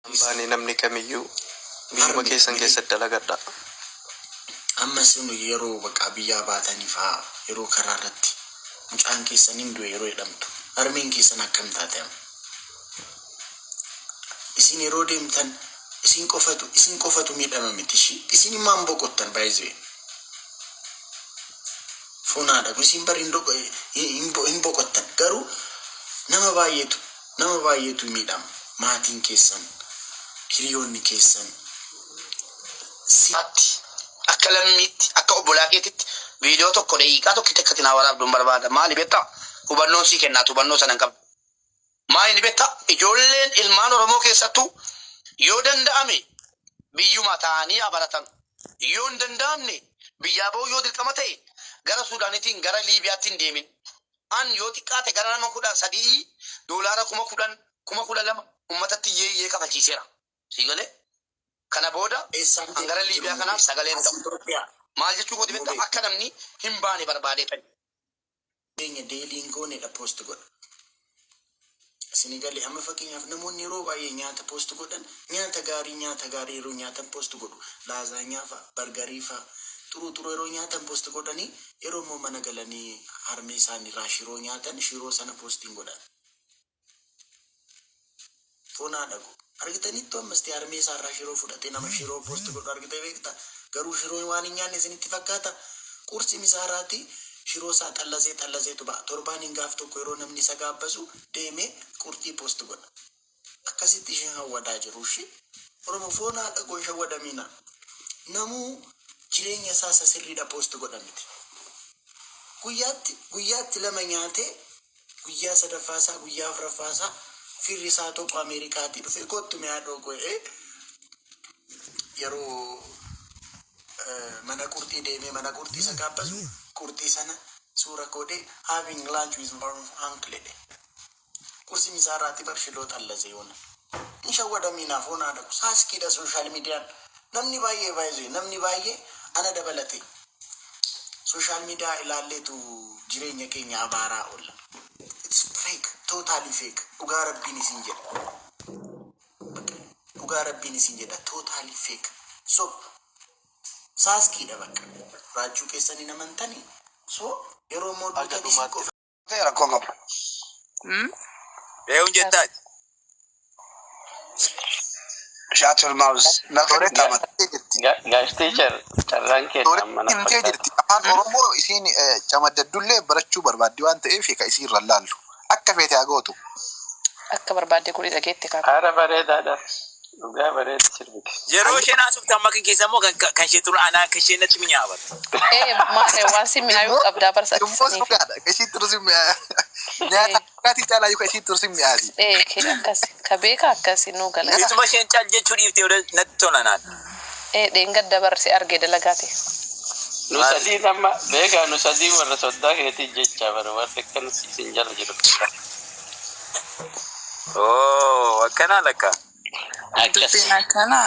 Ambani namni kamiyyuu biyyuma keessan keessatti dalagadha. Amma sunu yeroo baqa biyyaa baatanii faa yeroo karaa irratti mucaan keessan hinduu yeroo jedhamtu harmeen keessan akkam taate isin yeroo deemtan isin qofatu miidhama miti isin immaan boqottan baay'ee funaadha isin bari hin boqottan garuu nama baay'eetu miidhama maatiin keessan hiriyoonni keessan siatti akka lammiitti akka obbolaakeetitti viidiyoo tokko daqiiqaa tokkitti akka tinaa waraabduun barbaada maali beektaa hubannoon sii kennaatu hubannoo sanan qaba maali beektaa ijoolleen ilmaan Oromoo keessattuu yoo danda'ame biyyuma ta'anii abaratan yoo hin danda'amne biyyaa ba'uu yoo dirqama ta'e gara Suudaanitiin gara Liibiyaattiin deemin an yoo xiqqaate gara nama 13 doolaara 10,000 ummatatti yeeyee kafalchiiseera sigale kana booda gara Liibiyaa kanaaf sagaleen ta'u maal jechuu kooti beektaa akka namni hin baane barbaadeetan deenya deeliin goonedha poost godha Senegal amma fakkeenyaaf namoonni yeroo baay'ee nyaata poost godhan nyaata gaarii yeroo nyaatan poost godhu laazaanyaa fa'a bargarii fa'a xuru yeroo nyaatan poost godhanii yeroo immoo mana galanii harmee isaanii irraa shiroo nyaatan shiroo sana poostiin godhan foonaa dhagu argitanitti ammas harmee isaa irraa shiroo fudhatee nama shiroo poost godhu argitee beektaa garuu shiroo waan hin nyaanne isinitti fakkaata qursi misaaraati shiroo isaa xallazeetu ba'a torbaan hin gaaf tokko yeroo namni isa gaabbasu deemee qurxii poost godha akkasitti isheen hawwadaa jiru shi Oromoo foonaa dhagoon shawwadamiina namuu jireenya isaa sirriidha poost godha miti guyyaatti lama nyaatee guyyaa sadaffaasaa guyyaa afuraffaasaa firri isaa tokko Ameerikaatii dhufe kottu mi'aadhoo go'ee yeroo mana qurxii deemee mana qurxii isa gaabbasu qurxii sana suura koodee having lunch with my uncle de kursi misaaraati barshiloo xallazee yoona in shawwadamiinaaf hoonaa dhagu saaskiidha sooshaal miidiyaan namni baay'ee ana dabalate sooshaal miidiyaa ilaalleetu jireenya keenya abaaraa oolla it's fake totally fake dhugaa rabbiin isin jedha totally fake so saaskiidha bakka raajuu keessanii namantanii so yeroo mootummaa isin qofa rakkoo qaba beewun jettaati Shaatul Maus Guys teacher carraan kenna mana afaan Oromoo isin camaddadullee barachuu barbaaddi waan ta'eef ka isin irra laallu akka feete agootu akka barbaadde kuri dhageetti ka ara bareedaadha dhugaa bareeda sirbiti yeroo isheen haasofte amma kan keessa immoo kan ishee turu anaa kan isheen natti mi'aawatu maal waan si mi'aayu qabdaa barsaachisanii ishii tursi nyaata kati caalaa yuka ishii tursi mi'aati akkas ka beeka akkasi nu gala isuma isheen caal jechuu dhiiftee natti tolanaan dheengadda barsi argee dalagaate nusadii nama beekaa nusadii warra soddaa keetii jecha warra kan isin jala jiru akkana lakka akkana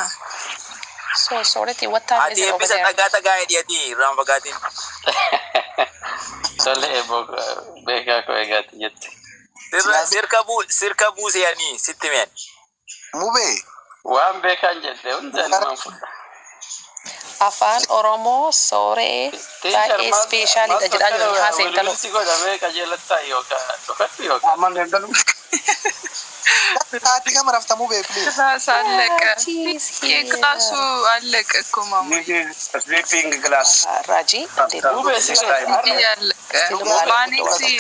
sooreti wattaa ati eebbisa dhagaa hidhiyati irraan fagaatiin tole beekaa koo eegaati jette sirka buuse yaanii sitti meen mubee waan beekaan jedhe hundanimaan fudha afaan Oromoo sooree baay'ee ispeeshaalidha jedhaa jiru haasa'intaloo si godhamee qajeelattaa yookaan dhufatti yookaan Ati kama rafta mubee please Allaka. Keekaasu allaka kumama. sleeping glass Raji mubee si Allaka. Baniksi.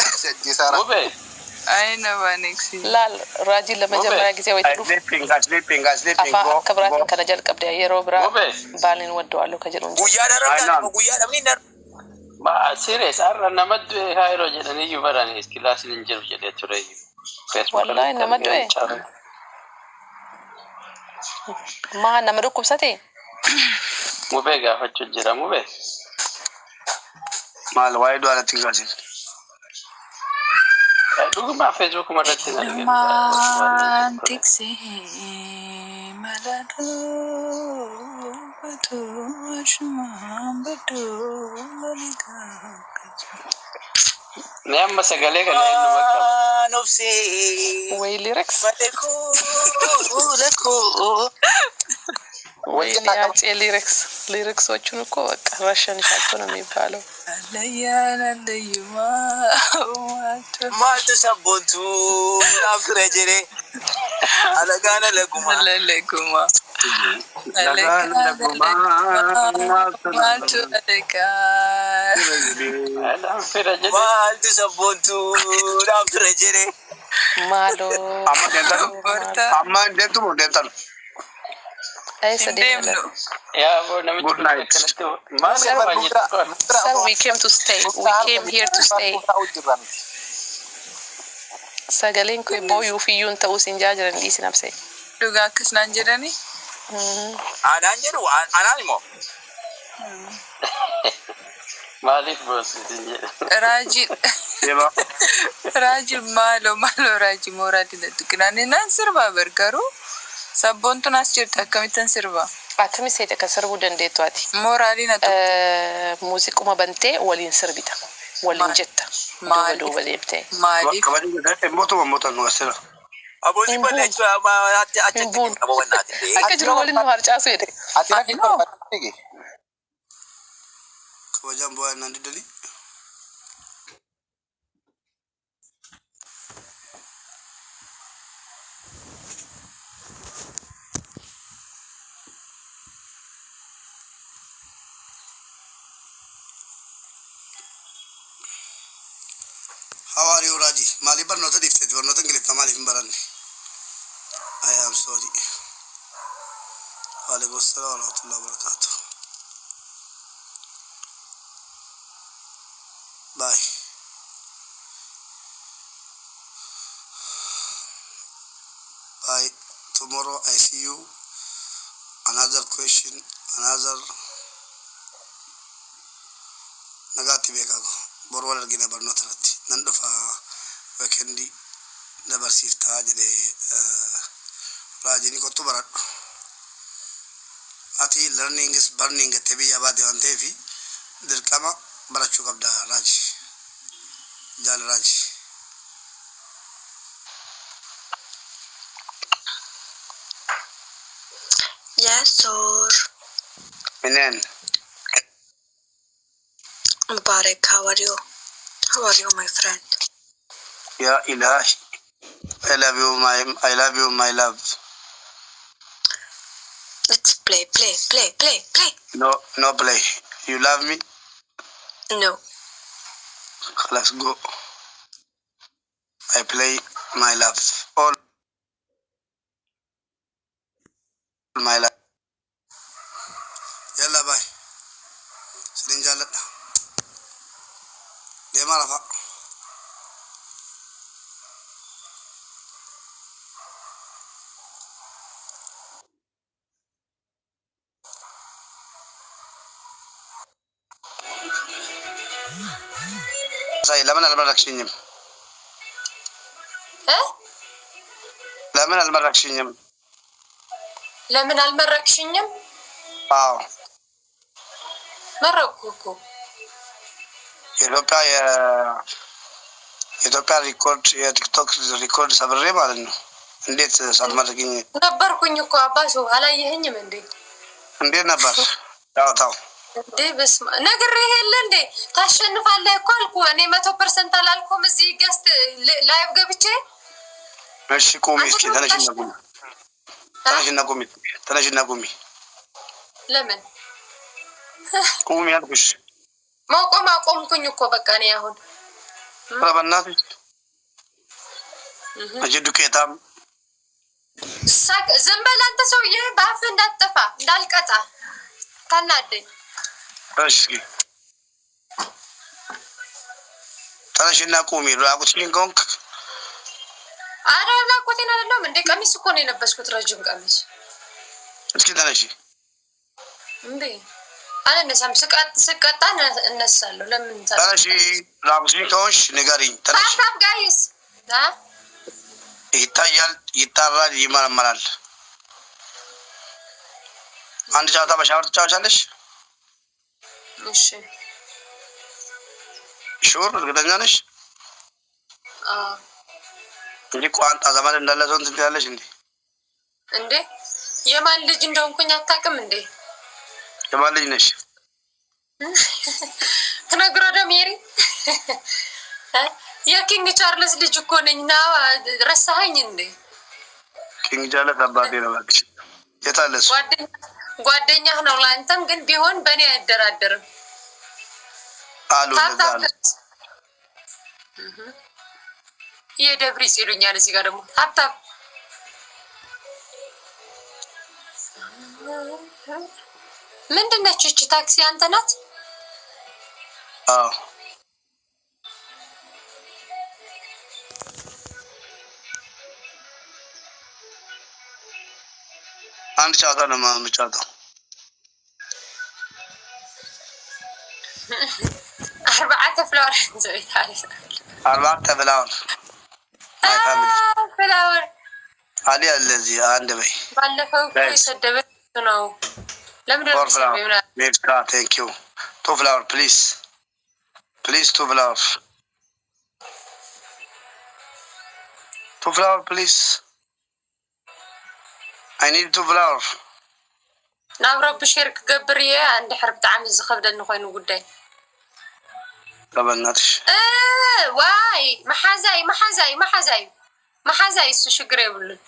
mubee Aina baniksi. laal Raji lama jamaa gisee wayita dhufu sleeping afaan akka biraatiin kana jalqabde yeroo biraa mubee baaliin waddoo alloo ka jedhuun guyyaa darabdaan guyyaa dhabni dar ma serious arra namaddu haayro jedhanii yubarani iskilaasiin hin jiru jedhee ture wallahi nama du'e maa nama dhukkubsate mubee gaafachuu jira mubee maal waa'ee du'aatti gaasiif dhuguma Facebook irratti Mantiksi maladu batu shuma batu malika. نعم سجلك أنا إنه مكتب نفسي ወይ ሊሪክስ لكو ወይ ያጭ ሊሪክሶቹን እኮ በቃ ረሸንሻቸው ነው የሚባለው። ለያለለዩማ ማልቱ ሰቦንቱ አፍረጀሬ አለጋነ ለጉማ ለለጉማ ማልቱ ሰቦንቱ አፍረጀሬ ማሎ አማ እንደቱም እንደታል አይ ሰደም ነው يا أبو نمشي Good night. Sir, we came to stay. We came here to stay. Sagaleen ko boyu fi yun ta'u sinjajiran di sinabse. dhugaa akkasnaan jedhani anaan jedhu anaan immoo مالك بس raajii raajii maaloo raajii mooraa dinatu kinaanii naan sirbaa garuu sabboontuun as jirti akkamittan sirbaa Akkami seete kan sirbuu dandeettu ati. mooraalii natu Muuziquma bantee waliin sirbita. Waliin jetta. Maaliif? Duuba deebitee. maaliif abbootii balleechuu achi qaba wannaatiin Akka jiru waliin nu harcaasu jedhe. Ati rakki barbaaduu dhige. kabajaan bu'aa naan diddanii How are you, Raji? Mali barnoota dhiifteeti barnoota ingiliffaa maaliif hin baranne? I am sorry. Waalaikum salaam wa rahmatullahi wa barakatuh. Bye. Bye. Tomorrow I see you. Another question. Another. Nagaatti beekaako. Boru wal argina barnoota irratti. Nan dhufa weekendi dabarsiiftaa jedhee Raajini kottu baradhu. Ati learning is burning jettee biyya baate waan ta'eef dirqama barachuu qabda Raaji. Jaal Raaji. Yes, sir. Minen. Mubarak, how are you? How are you, my friend? Ya ilahi. I love you, my love. Let's play. No play. You love me? No. Let's go. I play my love. All my love. Yalla bye. Sidin jaaladha. Deemaa lafa. Say, laman almarakshinium. Eh? Laman almarakshinium. ለምን አልመረቅሽኝም? አዎ መረቅኩ እኮ። የኢትዮጵያ ሪኮርድ የቲክቶክ ሪኮርድ ሰብሬ ማለት ነው። እንዴት ሳትመርቅኝ? ነበርኩኝ እኮ አባሱ አላየኸኝም እንዴ? እንዴት ነበር ጨዋታው? እንዴ በስመ አብ ነግሬህ የለ እንዴ? ታሸንፋለህ እኮ አልኩህ። እኔ 100% አላልኩም እዚህ ገስት ላይቭ ገብቼ። እሺ ቁሚ እስኪ ተነሽና ቁሚ። ለምን ቁሚ ያልኩሽ? መቆም አቆምኩኝ እኮ በቃ እኔ አሁን ኧረ በእናትሽ አንቺ ዱቄታም ሳቅ። ዝም በል አንተ ሰውዬ፣ በአፍህ እንዳትጠፋ እንዳልቀጣ ታናደኝ። እሺ ተነሽና ቁሚ። ራቁትሽን ከሆንክ ኧረ ራቁቴን አይደለም እንዴ? ቀሚስ እኮ ነው የለበስኩት፣ ረጅም ቀሚስ። እስኪ ተነሺ። እንዴ አልነሳም። ስቀጣ እነሳለሁ። ለምን ተነሺ። ራቁትሽን ከሆንሽ ንገሪኝ። ተነሺ። ታታም ጋይስ ይታያል፣ ይጣራል፣ ይመረመራል። አንድ ጨዋታ በሻወር ትጫወቻለሽ? እሺ ሹር እርግጠኛ ነሽ? እንጂ ቋንጣ ዘመን እንዳለ ሰው እንትን ትያለሽ እንዴ? የማን ልጅ እንደሆንኩኝ አታውቅም እንዴ? የማን ልጅ ነሽ? ትነግሮ ደሜሪ የኪንግ ቻርልስ ልጅ እኮ ነኝ። ና ረሳኸኝ እንዴ? ኪንግ ቻርልስ አባቴ ነው እባክሽ። የት አለ እሱ? ጓደኛህ ነው ለአንተም፣ ግን ቢሆን በእኔ አይደራደርም አሉ እንደዛ አሉ። የደብሪጽ ይሉኛል እዚህ ጋር ደግሞ ሀብታም ምንድን ነች እቺ ታክሲ? አንተ ናት? አዎ አንድ ጨዋታ ነው የምጫወተው። 4 ፍላወር እንዘይት አለ 4 ፍላወር ፍላወር አሊ አለ እዚህ አንድ በይ። ባለፈው የሰደበች ነው። ለምን ደረሰ? ሜርካ ቴንክ ዩ 2 ፍላወር ፕሊዝ 2 ፍላወር 2 ፍላወር ፕሊዝ I need 2 ፍላወር ናብረብ ሸርክ ገብርዬ አንድ ሕርብ ጣዕሚ ዝኸብደኒ ኮይኑ ጉዳይ ተበናትሽ ዋይ መሓዛይ እሱ ሽግር የብሉን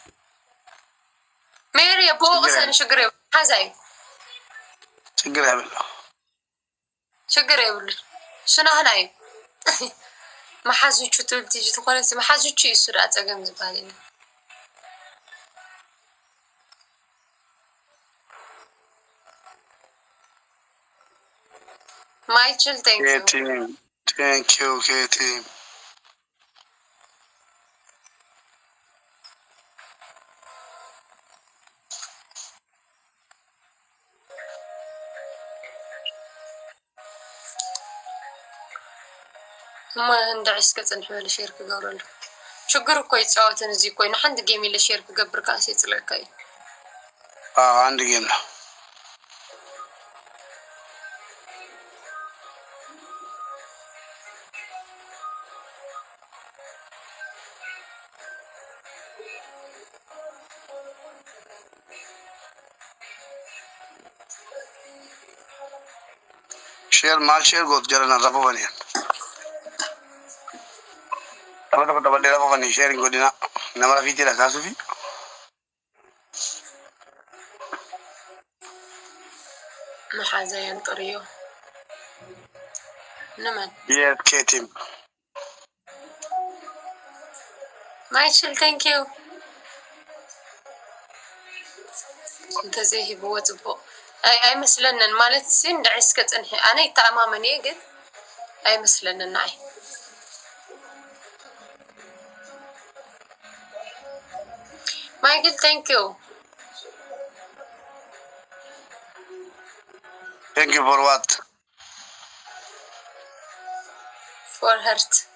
ሜሪ ቦቅሰን ሽግር የብሉ መሓዛይ ሽግር የብሉን ስናህና እዩ መሓዙቹ ትብል ትጂ ትኮነስ መሓዙቹ እዩ ሱዳ ፀገም ዝበሃል የለን ማይችል Thank you, Katie. ما ندعس كتنح ولا شيرك قبرله شكر كوي تصاوتن زي كوي نحن جيمي لشيرك قبر كاسي تلاقي عندي جيم له شير مال شير قط جرنا رفو بنيان تبغى تبغى رفو بني شيرين قدنا نمر في تيرا كاسو في محازين طريو نمن يس كيتيم مايشل ثانك يو انت زي بوت بو اي مثلنا مالت سين دعس كتنحي انا تماما يقد اي مثلنا نعي Michael, thank you. Thank you for what? For heart.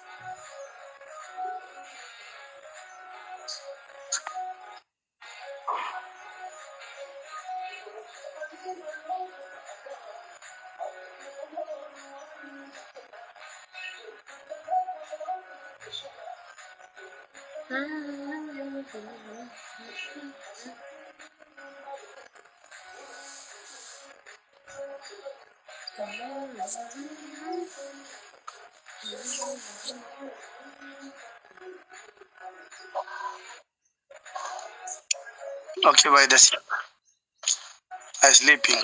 Okay, by this. I'm sleeping.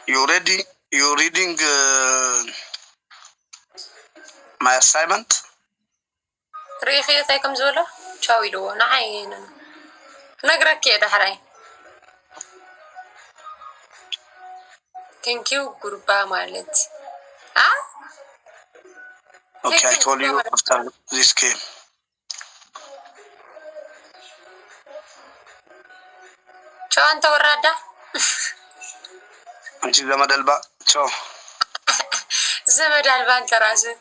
You ready? You reading my assignment? ريخي تايكم زولا شاوي لو نعين نقرأ كده حراي thank you gurba مالت Okay, I told you after this game. شو أنت ورادا أنت زمد البا شو زمد البا أنت راسي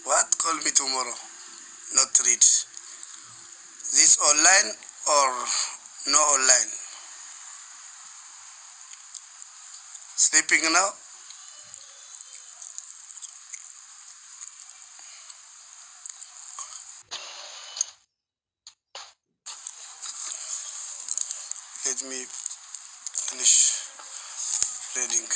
What? Call me tomorrow. Not read. This online or No online. Sleeping now? Let me finish reading.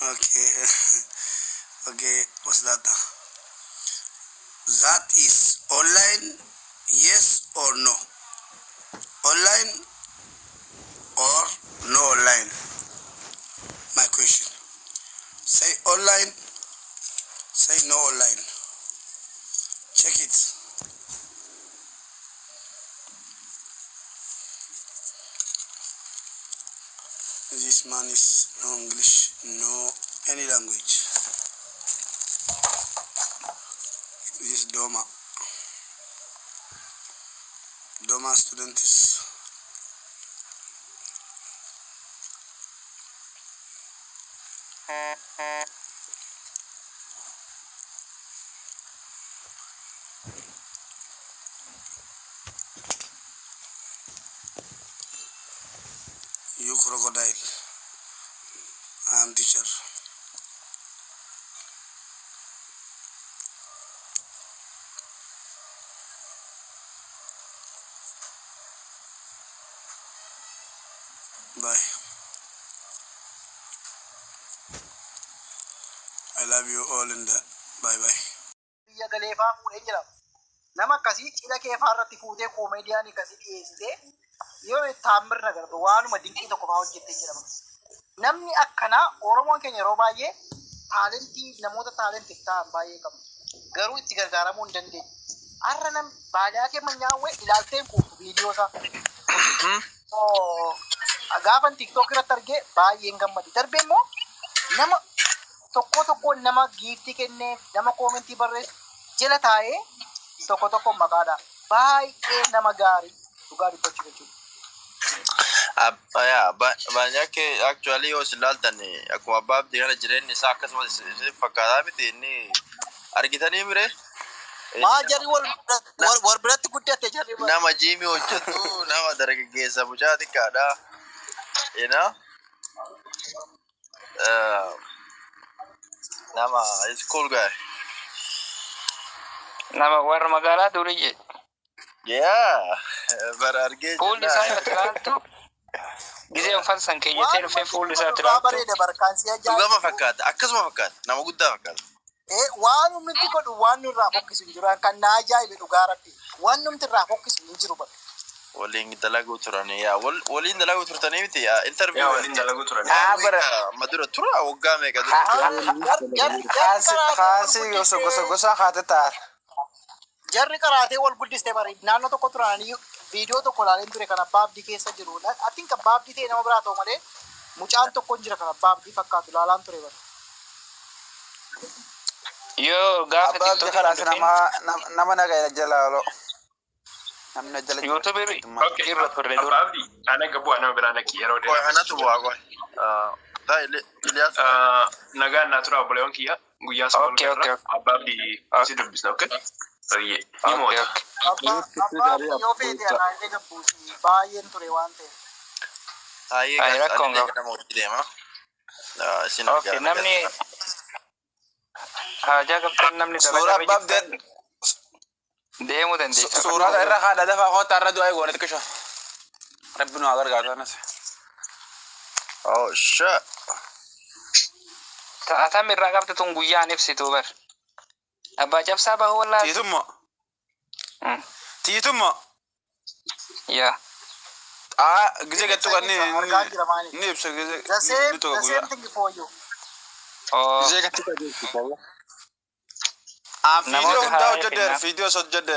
Okay. Okay, what's that? That is online, yes or no? Online or no online? My question. Say online, say no online. Check it. This man is no English, no any language. This Doma. Doma student is you crocodile. I am teacher. Bye. I love you all in the bye bye. biyya galeefaa fuudhee jira. Nama akkasii cidha kee faarratti fuutee koomediyaan akkasii dhiyeessitee yoo taammirra garba waanuma dinqii tokko fa'aa hojjettee jedhama. Namni akkanaa Oromoon keenya yeroo baay'ee taalentii namoota taalentii ta'an baay'ee qabu. Garuu itti gargaaramuu hin dandeenye. Har'a nam baadiyyaa kee manyaawwee ilaalteen kuufu viidiyoo isaa. Gaafan TikTok irratti argee baay'een gammade. Darbee immoo nama tokko nama giiftii kennee nama koomentii barreessu jala taa'ee tokko maqaadha. Baay'ee nama gaarii dhugaa dubbachuu jechuudha. Banyak ke actually yoo silaaltan akkuma abbaaf digana jireenyi isaa akkasumas isin fakkaataa miti inni argitanii mire Maa jarri wal biratti guddate jarri nama jiimii hojjetu nama dargaggeessa mucaa xiqqaadha. You know? Nama is cool guy. Nama warra magaalaa durii je. Yeah. Bara argee Fuulli isaa yoo tilaaltu gisee uffata keeyyatee dhufee fuulli isaa tilaaltu. bareeda barkaansi ajaa'iba. dhugama fakkaata akkasuma fakkaata nama guddaa fakkaata. Waan numti godhu waan nurraa fokkisu hin jiru kan na ajaa'ibe dhugaa rabbi waan numti irraa fokkisu hin jiru bara. Waliin dalaguu turanii yaa waliin dalaguu turtanii miti yaa interview waliin dalaguu turanii. bara madura tura waggaa meeqa dura. Kaasii gosa haata taar. Jarri qaraatee wal guddiste bari naannoo tokko turanii viidiyoo tokko ilaaleen ture kan abbaa abdii keessa jiru. Atiin kan abbaa abdii ta'e nama biraa ta'u malee mucaan tokko hin jira kan abbaa abdii fakkaatu ilaalaan ture bari. Yoo gaafa Abbaa abdii karaas nama nagaa jala loo. Namni jala YouTube irra turre dura. Abdi, ana gabu ana birana ki yaro de. Koi anatu bu'a koi. Ta Ilyas. Naga natura oboleon ki ya. Guyya sa. Okay. Abdi si dubbisna, okay? Oye, imo. Abbaa abdii yoo feete anaa illee gabbuusi baay'een ture waan ta'e. Taayee Ay, gaas rakkoon adii qaba. deema hojii deema. Isin Okay, namni hajaa qabtan namni Suuraa abbaa abdii deemuu dandeessa. suuraa irra haadha dafaa hoota irra du'aa eegoon xiqqisho. Rabbi nu haa gargaaru anas. Oh shit. Ta'atam irraa qabte tun guyyaan ibsitu bar. Abbaa cabsaa bahuu wallaahi. Tiitummo. Yaa. Gizee gattu kan Argaa jira maali? ni ibsa gizee The same ni toka guyyaa. thing for you. Oh. Gizee gattu kan ibsa. Namoota Fiidiyoo hundaa haaraa hojjedhe kennaaf. fiidiyoo hojjedhe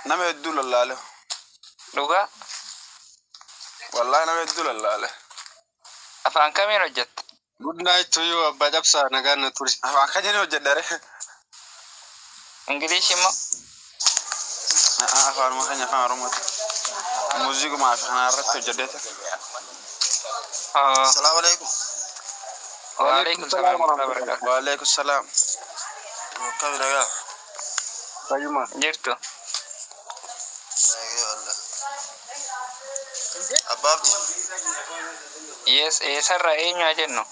nama hedduu lallaale. Dhugaa. والله أنا بدل الله afaan kamiin hojjetta? Good night to you, Abba Japsa. Nagaan turi. أفعل كجني وجداره Ingiliishi immoo? أفعل ما كان يفعل رمض موسيقى ما في أنا رحت وجدته السلام عليكم Waalaikum salaam warahmatullahi wabarakatuh. وعليكم السلام كم لقى Kayuma. Jirtu. أبابتي Yes, eessarraa eenyu haa jennu?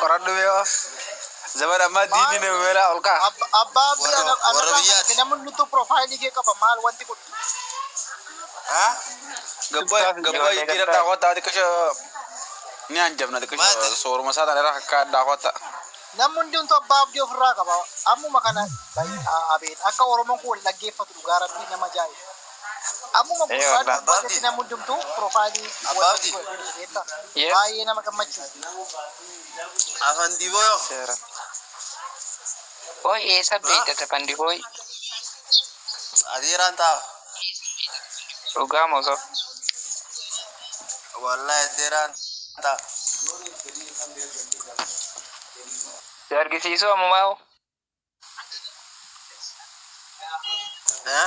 قرآن بيوا زمان ما ديني ولا ألقى Abbaabdi وربيات namni nuti profaayilii kee qaba maal wanti kun ها قبل يجي دعوات هذه كش نيان جبنا كش صور مساعدة أنا راح كاد دعوات namni hundi untu abbaabdii ofirraa qaba ammuma kana abeet akka oromoon kun dhaggeeffatu dhugaa rabbii nama jaayu ammuma gurbaadhi namni hundumtu profaayilii Yes. baay'ee nama gammachiisa. أفن ديبويو Oi, eessa beektata Pandibooy? أديران تاو Dhugaa mosoo. والله أديران تاو Si argisiisuu ammumaa hoo? ها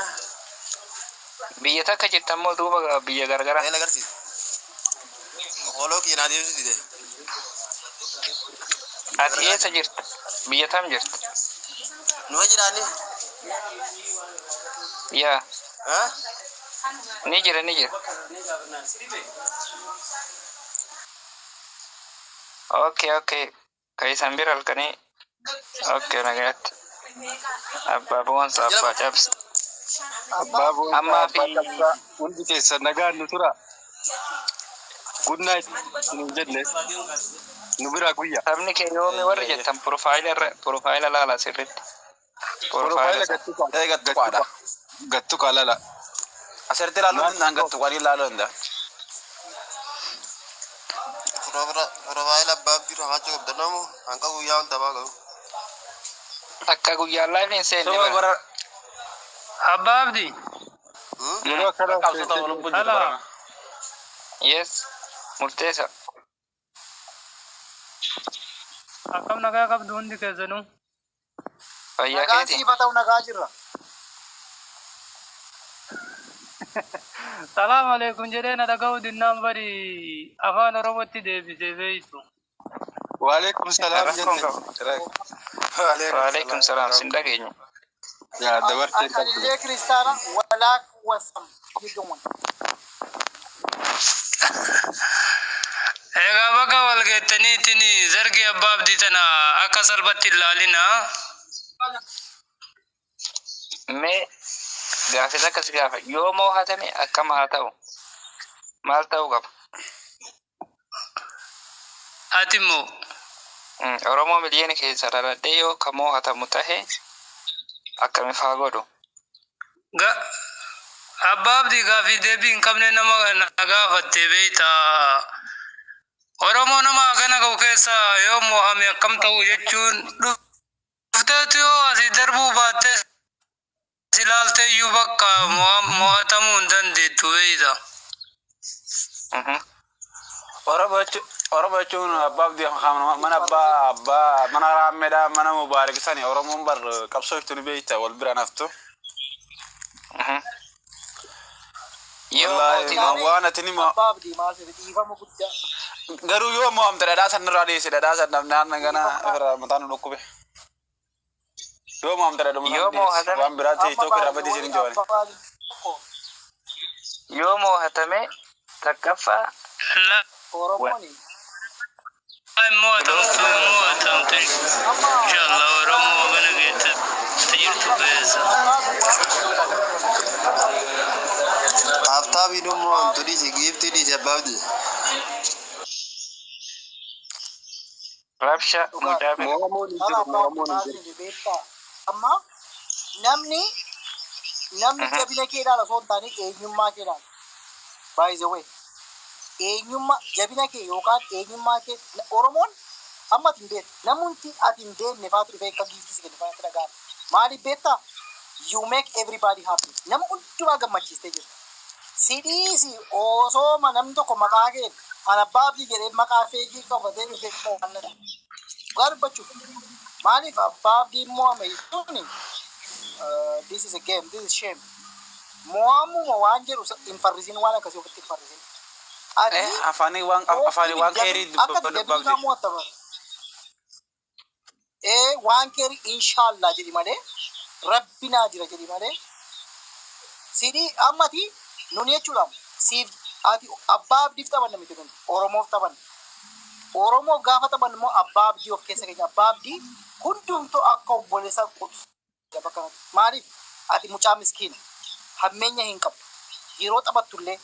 Biyya takka jirtan moo duuba biyya garagaraa? أنا قرتي خلوك ينادي وزيد Ati eessa jirta? Biyya tam jirta? نوجراني Yaa, ها ni jira ni jira. Okay. Kaisan bira halkanii. Okay, nagaatti. Abbaa boonsa abbaa cabsa. Babu. Amma fi Hundi keessa nagaan tura. Good night. Nu jenne. Nu bira guyya. sabni kee yoomi warri jettan profaayila laala sirritti. Profile إيه قد تقعد gattu kalala. أسرت لالو إن قد تقعد لالو إنده profaayila abbaabdii raawwachuu qabdanamu hanga guyyaa wanta baaqabu Akka guyyaa laafiin seenne soo bara. bara Abbaabdi. Yeroo kana qabsota waliin bulchu Hala. barana Yes, murteessa. Akkam nagaa qabdu hundi keessanuu. Fayyaa Nagaa keeti. siifa ta'u nagaa jirra. Salaam alaikum jedhee na dhaga'uu dinnaan bari afaan Oromootti deebisee beeytu. Waalaikum salaam Rakkoon jenne. qaba. Waalaikum salaam sin dhageenya. Yaa dabartee Akka illee kiristaana walaaq wasam jedhamu. Egaa bakka wal geettaniitiin zargi abbaabdii tana akka salphatti ilaalina. Mee gaafis akkas gaafa yoo moohatame akkam haa ta'u? Maal ta'uu qaba? Ati immoo Oromoo miliyoona keessa dhaladhee yoo ka moohatamu tahe akkamiif haa godhu? abbaabdii gaafii deebii hin qabne nama na gaafatte beeyta. Oromoo nama akkana qabu keessa yoo moohame akkam ta'u jechuun dhufteetu yoo asii darbuu baatte silaalte iyyuu bakka moo'atamuu hin dandeettu beeyta. Oromoo jechuun abbaabdii mana abbaa mana raammeedhaa mana mubaarik sani Oromoon bar qabsoo iftu ni beekta wal bira naftu Yoo wallahi mootii waan ati ni Abbaabdii maasif dhiifama guddaa. garuu yoo mo'amte dhadhaa san irraa dhiyeesse dhadhaa san namni gana irraa mataan dhukkube yoo mo'amte dhadhaa Yoo moohatame- waan biraatti tokko irraa badii isin jawani yoo moohatame takkaffaa Oromoon Moo'atamte. Inshallah Oromoo gana geettatti jirtu keessa. After we don't want to this give to this about it. rabsha mudabe Moo'amuun hin jiru. Moo'amuun hin jiru. amma namni jabina keedhaan osoo hin taane eenyummaa keedhaan. By the way, eenyummaa jabina kee yookaan eenyummaa kee Oromoon amma ati hin beektu. Namoonni ati hin beekne faatu dhufee akka giiftii si kennu fayyadu dhagaadha. Maaliif beektaa? you make everybody happy. Nama hundumaa gammachiistee jirti. Sidiisi osoo manam tokko maqaa kee ana baabdi jedhee maqaa feegii qabatee dhufee qo'annati. Dhugaa dubbachuuf maaliif abbaabdiin mo'ame jechuun this is a game, this is shame. Mo'amuma waan jedhu hin farrisin waan akkasii ofitti hin farrisin. Afaanii waan keerii dubbatu. Waan keerii inshallah jedhi malee rabbinaa jira jedhi malee sidii ammati nuni jechuudhaan siif ati abbaa abdiif taphanna miti kun Oromoof taphanna. Oromoof gaafa taphannu immoo abbaa abdii of keessa keenya abbaa abdii hundumtuu akka obboleessa qutu. Maaliif ati mucaa miskiina hammeenya hin qabdu yeroo taphattullee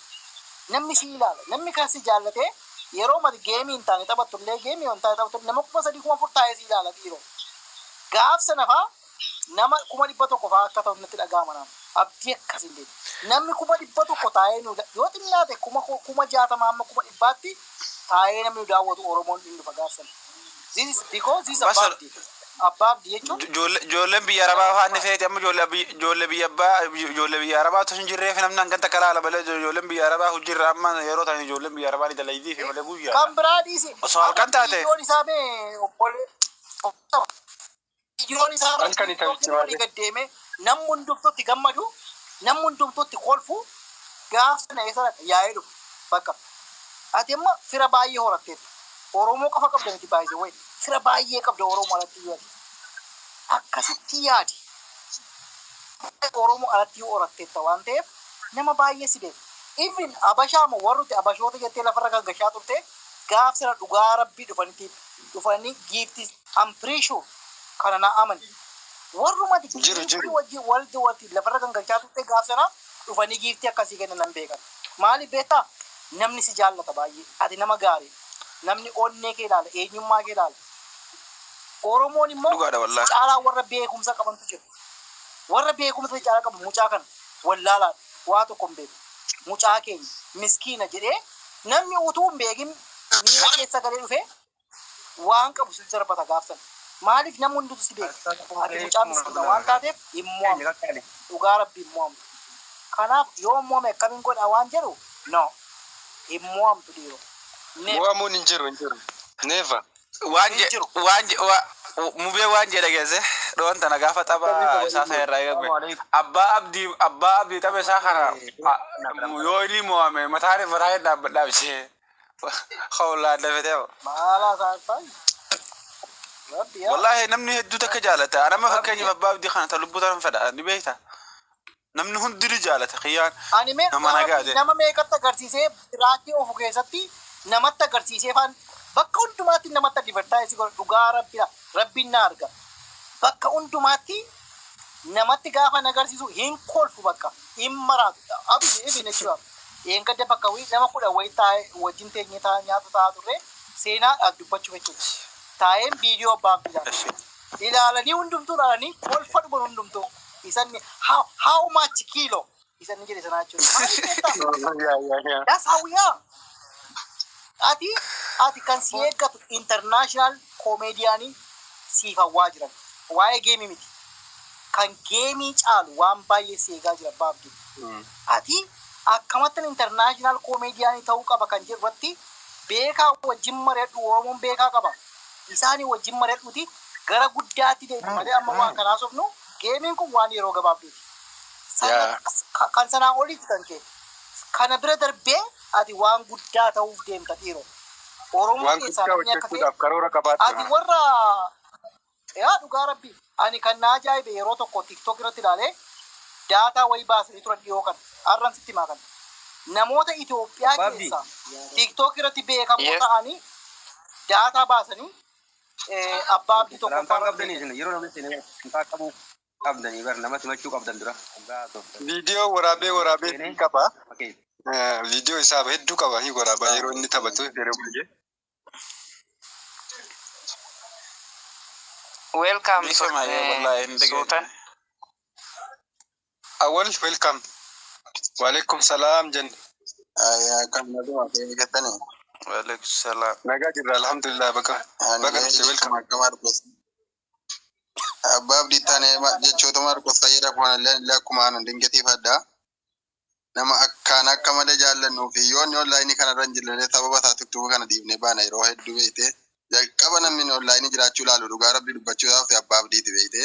namni si ilaala namni kan si jaallatee yeroo mati geemii hin taane taphattullee geemii hin taane taphattullee nama 3,000 taa'ee si ilaala dhiiroo. Gaaf sana fa'aa nama 100 fa'aa akka ta'u natti dhaga'ama naaf abdii akkasiin deemu. Namni 100 taa'ee nu yoo xinnaate 60 amma 100tti taa'ee namni daawwatu Oromoon hin dhufa gaaf sana. This is because this is abbaa abdii jechuun. Ijoolleen biyya Arabaa fa'aa ni feeti amma ijoollee biyya Arabaa osoo hin jirreef namni hanga takka laala malee ijoolleen biyya Arabaa hojirra amma yeroo ta'an ijoolleen biyya Arabaa ni dalaydii fi malee guyyaa. Kan biraa dhiisi. Osoo halkan taate. Ijoon isaa mee obbolee. Ijoon isaa gaddeeme namni hundumtuutti gammadu namni hundumtuutti kolfu gaaf sana eessa yaa'ee dhufu bakka. Ati amma fira baay'ee horatteef Oromoo qofa qabda miti baay'ee wayi fira baay'ee qabda Oromoo alatti yaadi. Akkasitti yaadi. Oromoo alatti yoo horatteetta waan ta'eef nama baay'ee si deema. Even Abashaa moo warri Abashoota jettee lafarra kan gashaa turte gaaf sana dhugaa rabbii dhufanii giifti I'm pretty sure kana na amani. Warrumati giifti wajji lafarra kan gashaa turte gaaf sana dhufanii giifti akkasii kennan nan beekan. Maali beektaa? Namni si jaallata baay'ee. Ati nama gaarii. Namni onnee kee ilaala, eenyummaa kee ilaala. Oromoon immoo caalaa warra beekumsa qabantu jiru. Warra beekumsa caalaa qabu mucaa kana wallaalaan waa tokko hin beeku. Mucaa keenya miskiina jedhee namni utuu hin beekin miira keessa galee dhufee waan qabu si darbata gaafsan. Maaliif namni hunduutu si beeka? Ati mucaa miskiina waan taateef hin mo'amtu. Dhugaa rabbi hin mo'amtu. Kanaaf yoo mo'ame akkamiin godha waan jedhu no hin mo'amtu dhiiroo. Mo'amuun hin jiru. Never. Mubee waan jedha geesse dhoon tana gaafa tapha isaa sana irraa eegamu abbaa abdii tapha isaa kana yoo inni mo'ame mataan dhaabbadhaa bishee hawlaa dafetee maalaa saasaan wallahi namni hedduu takka jaalata anama fakkeenyaaf abbaa abdii kana ta lubbuu tan fedha ni beekta namni hundi ni jaalata xiyyaan nama nagaade nama meeqatti agarsiisee raakii ofu keessatti namatti agarsiisee faan bakka hundumaatti namatti advertise godhu dhugaa rabbiin na arga bakka hundumaatti namatti gaafa agarsiisu hin kolfu bakka hin maraatu abdii ibin jechuudha een gadda bakka nama kudha wayi taa'ee wajjin teenyee nyaata taa'aa turre seenaa dubbachuu jechuudha taa'een viidiyoo abbaa abdii ilaalanii hundumtuu ilaalanii kolfa dhuman hundumtuu isan how much kilo isan jedhe sanaa jechuudha that's how we are. Ati kan si eeggatu international comedianii siif hawwaa jiran waa'ee geemii miti kan geemii caalu waan baay'ee si eegaa jira abbaa abdii. Ati akkamattan international comedianii ta'uu qaba kan jirratti beekaa wajjin mari'adhu Oromoon beekaa qaba isaanii wajjin mari'adhuuti gara guddaatti deemu malee amma waan kanaa sofnu geemiin kun waan yeroo gabaabduuti. Kan sanaa oliiti kan kee kana bira darbee ati waan guddaa ta'uuf deemta dhiiroo. Oromoo keessaa namni akka ta'e ati warra yaa dhugaa rabbi ani kan na ajaa'ibe yeroo tokko TikTok irratti ilaalee daataa wayii baasanii turan dhiyoo kan har'an sitti himaa kan namoota Itoophiyaa keessaa TikTok irratti beekamoo ta'anii daataa baasanii abbaa abdii tokko qabdanii yeroo namni seenaa qabu qabdanii bar namatti machuu qabdan dura. Viidiyoo waraabee qaba. Video isaa hedduu qaba hi waraabaa yeroo inni taphatu yeroo baay'ee. Welcome Sultan. Awal welcome. Waalaikum salam jen. Kan naguma fi gatani. Waalaikum salam. Nagaa jirra alhamdulillah baka. Baka welcome. abbaab diittaane jechoota Maarqos fayyada kumaan akkuma anan dinqisiifadha. Nama akkaan akka malee jaallannuu fi yoonni onlaayinii kanarra hin jirre sababa isaa tuttuba kana dhiifnee baana yeroo hedduu beekte jalqaba namni onlaayinii jiraachuu ilaalu dhugaa rabbii dubbachuudhaaf abbaa abdiiti beekte.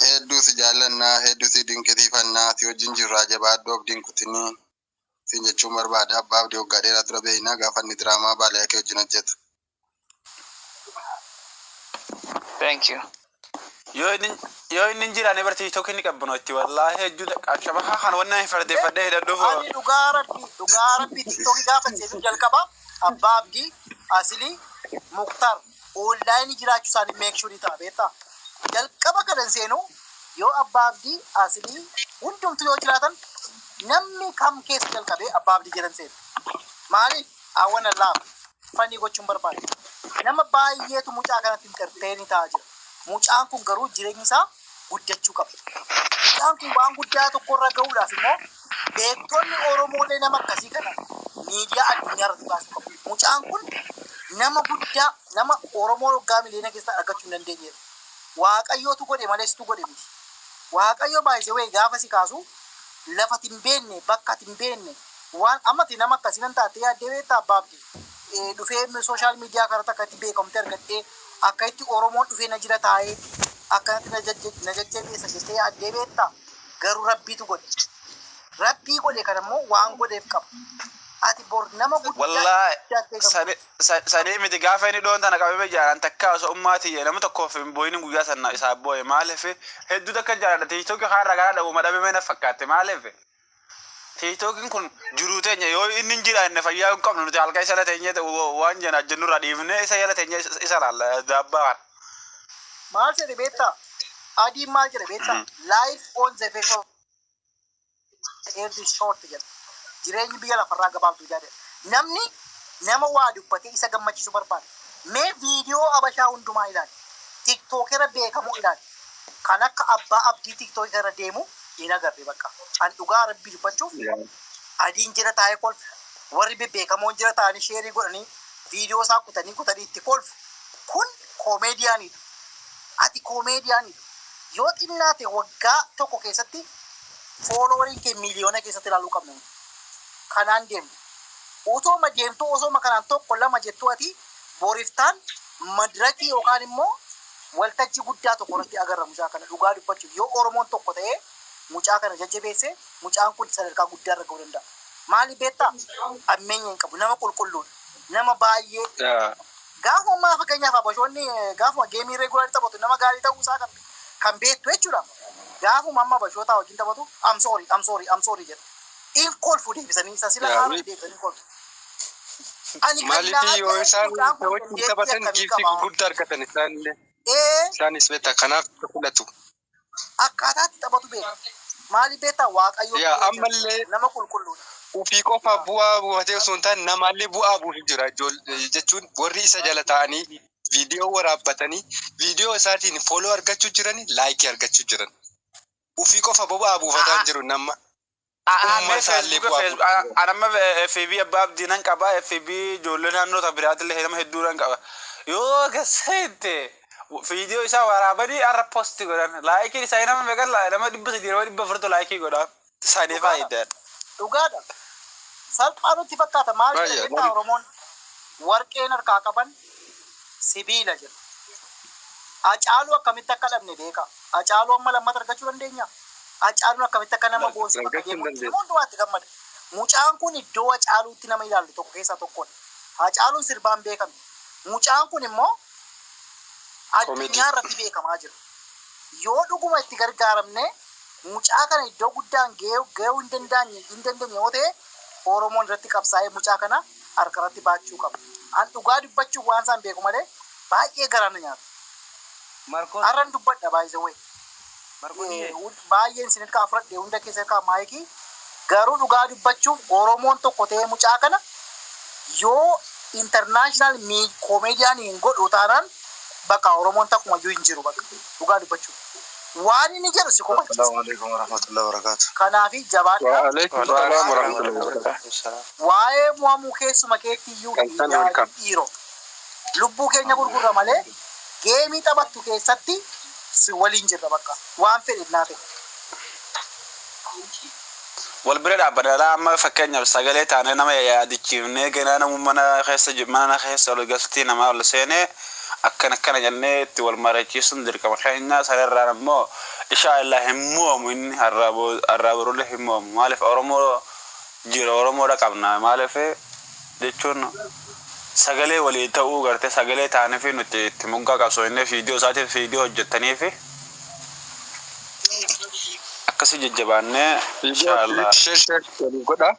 Hedduu si jaallannaa hedduu si dinqisiifannaa si wajjin jirraa jabaaddu abdiin kutinii siin jechuun barbaada abbaa abdii waggaa dheeraa dura beeknaa gaafa inni diraamaa baalayaa kee wajjin hojjetu. Thank you. Yoo inni jiraane barti tokko inni qabbanooti wallahi hedduu qaqqaba kan wannan hin fardeeffadhee hidhadhuuf. Ani dhugaa rabbii tiktookii gaafa seetu jalqaba abbaa abdii asilii muktar onlaayinii jiraachuu isaanii meekshuurii ta'a beektaa. Jalqaba kanan seenu yoo abbaa abdii asilii hundumtu yoo jiraatan namni kam keessa jalqabee abbaa abdii jedhan seenu. Maaliif hawwan allaaf fannii gochuun barbaade. Nama baay'eetu mucaa kanatti interteeni ta'a jira. Mucaan kun garuu jireenyi isaa guddachuu qaba. Mucaan kun waan guddaa tokkorra gahuudhaaf immoo beektonni Oromoolee nama akkasii kana miidiyaa addunyaa irratti baasuu qabu. Mucaan kun nama guddaa nama Oromoo waggaa miliyoona keessaa argachuu hin dandeenye. Waaqayyootu godhe maleessitu godhe miti. Waaqayyo baay'isee gaafa si kaasu lafa hin beekne bakka hin beekne waan ammati nama akkasii nan taatee yaaddee beektaa abbaa abdii. Dhufee sooshaal miidiyaa kanatti akka itti beekamte argattee akka itti Oromoon dhufee na jira taa'ee akkanatti na jajjabeessa jettee yaaddee beektaa garuu rabbiitu godhe. Rabbii godhe kan immoo waan godheef qaba. Ati bor nama guddaa wallahi sanii miti gaafa inni dhoon tana qabee jaalan takka osoo ummaati nama tokkoof hin booyin guyyaa sanna isaa booye maaliif hedduu takka jaaladha tiktooki haarra gara dhabu madhabe meena fakkaate maaliif tiktookiin kun jiruu teenya yoo inni jiraanne fayyaa hin qabnu nuti halka isa lateenye waan jena jennurra dhiifne isa yala teenye isa laalla daabbaa maal jedhe beektaa adiin maal jedhe beektaa life on the face of earth is short jedha. Jireenyi biyya lafarraa gabaabduu jedhe. Namni nama waa dubbatee isa gammachiisu barbaada. Mee viidiyoo abashaa hundumaa ilaali. Tiktookera beekamoo ilaali. Kan akka abbaa abdii tiktookera deemu hin agarre bakka. An dhugaa rabbii dubbachuuf adiin jira taa'ee kolfu. Warri beekamoon jira taa'anii sheerii godhanii viidiyoo isaa kutanii itti kolfu. Kun koomeediyaaniidha. Ati koomeediyaaniidha. Yoo xinnaate waggaa tokko keessatti foolowariin kee miliyoona keessatti ilaaluu qabna. Kanaan deemtu. Osooma deemtuu osooma kanaan tokko lama jettuu ati booriftaan madirakii yookaan immoo waltajjii guddaa tokko irratti agarra mucaa kana dhugaa dubbachuuf yoo Oromoon tokko ta'ee mucaa kana jajjabeesse mucaan kun sadarkaa guddaa irra gahuu danda'a. Maali beektaa? Ammeenya hin qabu nama qulqulluudha. Nama baay'ee gaafuma maa fakkeenyaaf abashoonni gaafuma geemii reegularii taphatu nama gaarii ta'uu isaa kan beektu jechuudha. Gaafuma amma abashootaa wajjin taphatu I'm sorry jedha. In kolfu deebisanii isa sila haala deebisanii kolfu. Maaliifii yoo isaan wajjin taphatan giiftii gurguddaa argatan isaanillee. Isaanis beektaa kanaaf fudhatu. Akkaataatti taphatu beeka. Maali beektaa waaqayyoo ammallee nama qulqulluudha. Ufii qofa bu'aa buufatee osoo hin taane namaallee bu'aa buusu jira jechuun warri isa jala ta'anii viidiyoo waraabbatanii viidiyoo isaatiin fooloo argachuu jiranii laayikii argachuu jiran. Ufii qofa bu'aa buufataa jiru nama. Anamma FB abbaa abdii nan qaba FB ijoollee naannoo biraatillee nama hedduu nan qaba yoo gaseette viidiyoo isaa waraabanii arra posti godhan laayikii isaa nama meeqan nama 300 laayikii godhan isaanii faayidaa dhugaadha. Salphaa nutti fakkaata maal jedhama Oromoon warqeen harkaa qaban sibiila jedhu. Hacaaluu akkamitti akka dhabne beeka. Hacaaluu amma lammata argachuu dandeenya. Hacaaluun akkamitti akka nama boonsu bakka deemu hundumaatti gammada. Mucaan kun iddoo Hacaaluutti nama ilaalu tokko keessaa tokkodha. Hacaaluun sirbaan beekame. Mucaan kun immoo addunyaa irratti beekamaa jira. Yoo dhuguma itti gargaaramne mucaa kana iddoo guddaan gahuu hin dandeenye yoo ta'e Oromoon irratti qabsaa'ee mucaa kana harka irratti baachuu qaba. An dhugaa dubbachuuf waan isaan beeku malee baay'ee garaana nyaata. Har'an dubbadha baay'ee wayi. Baay'een isin hirkaa fudhadhe hunda keessa hirkaa maayikii garuu dhugaa dubbachuuf Oromoon tokko ta'ee mucaa kana yoo international comedian hin godhu taanaan bakka Oromoon takkuma iyyuu hin jiru bakka dhugaa dubbachuuf. Waan inni jedhu si kofachiisa. Assalamu alaikum warahmatullahi wabarakatuh. Kanaafi jabaadha. Wa alaikum salaam warahmatullahi wabarakatuh. Waa'ee mu'amuu keessuma keetti iyyuu dhiiroo. Lubbuu keenya gurgurra malee geemii taphattu keessatti si waliin jirra bakka waan fedhe naate. wal bira dhaabbadha amma fakkeenyaaf sagalee taane nama yaadichiifnee ganaa namummaa keessa ol galtii nama ol seenee akkana jennee itti wal marachiisuun dirqama keenya sanarraan ammoo insha Allah himmuumu inni harraaburulle himmuumu maaliif Oromoo jira Oromoodha qabna maaliif jechuun sagalee walii ta'uu gartee sagalee taane fi nuti itti mungaa qabsoofnee viidiyoo isaatiif viidiyoo hojjettanii fi akkasii jajjabaannee insha Allah share godha.